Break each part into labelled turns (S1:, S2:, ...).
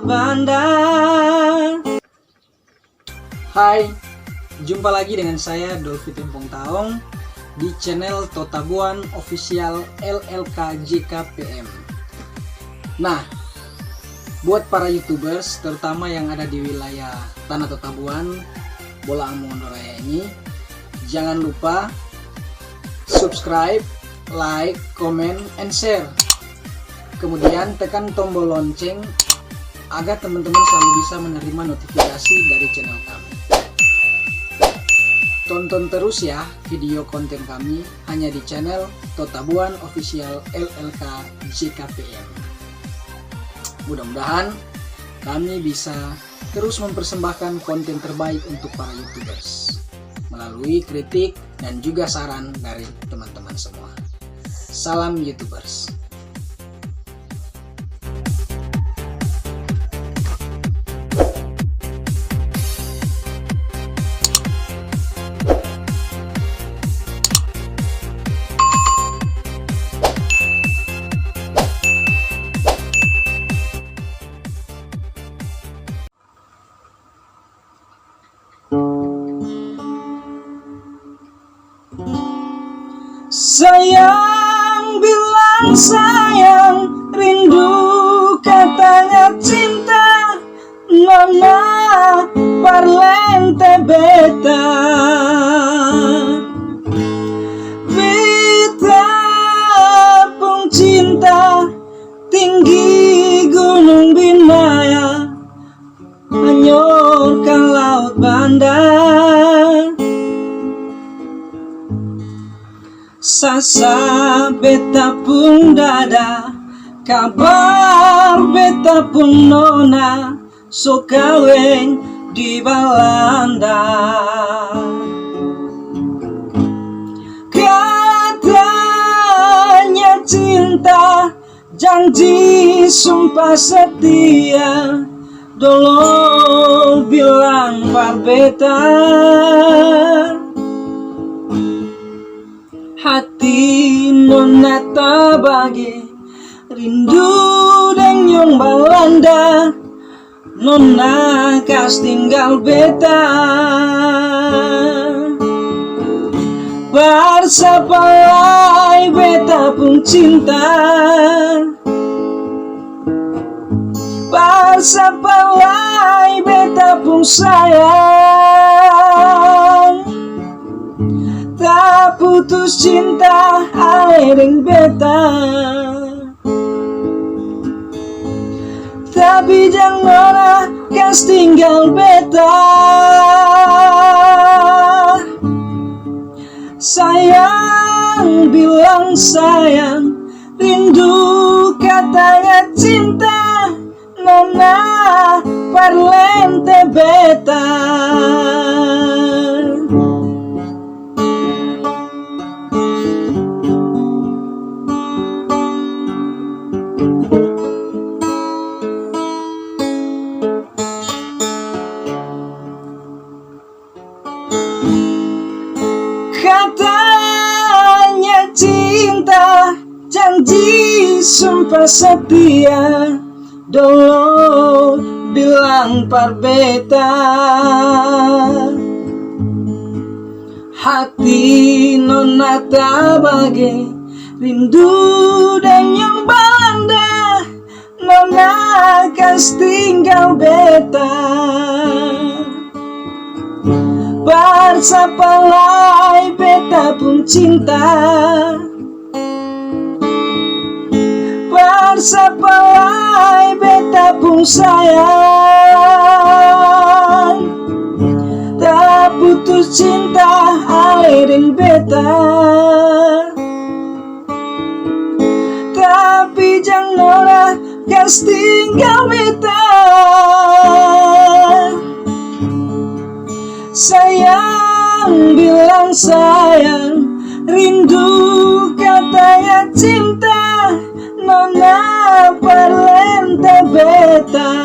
S1: bandar. Hai, jumpa lagi dengan saya Dolfy Tempongtaung di channel Totabuan Official LLK JKPM. Nah, buat para YouTubers terutama yang ada di wilayah Tanah Totabuan, Bola Ambon Raya ini, jangan lupa subscribe, like, comment, and share. Kemudian tekan tombol lonceng agar teman-teman selalu bisa menerima notifikasi dari channel kami. Tonton terus ya video konten kami hanya di channel Totabuan Official LLK JKPM. Mudah-mudahan kami bisa terus mempersembahkan konten terbaik untuk para YouTubers melalui kritik dan juga saran dari teman-teman semua. Salam YouTubers.
S2: Sayang bilang sayang, rindu katanya cinta, nona parlente beta. Beta pun cinta tinggi gunung Binaya, menyorkan laut bandar. Sasa beta pun dada, kabar beta pun nona, so kawin di Belanda. Katanya cinta, janji sumpah setia, dolo bilang barbeta. Hati nona tabagi, rindu dan yang Belanda, nona kas tinggal beta. Bersapalai beta pun cinta, bersapalai beta pun sayang. Tak putus cinta aling beta, tapi jangan kas tinggal beta. Sayang bilang sayang, rindu katanya cinta, nona parlente beta. Katanya cinta, janji sumpah setia, dolo bilang parbeta. Hati nona tabagi, rindu dan yang Belanda, nona kas tinggal beta. Bersapalai beta pun cinta, bersapalai beta pun sayang. Tak putus cinta aliring beta, tapi jangan kas tinggal beta. Sayang bilang sayang, rindu katanya cinta, nona parlente beta.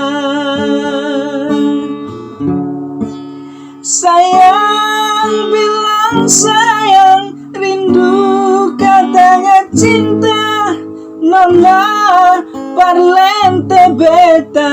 S2: Sayang bilang sayang, rindu katanya cinta, nona dona parlente beta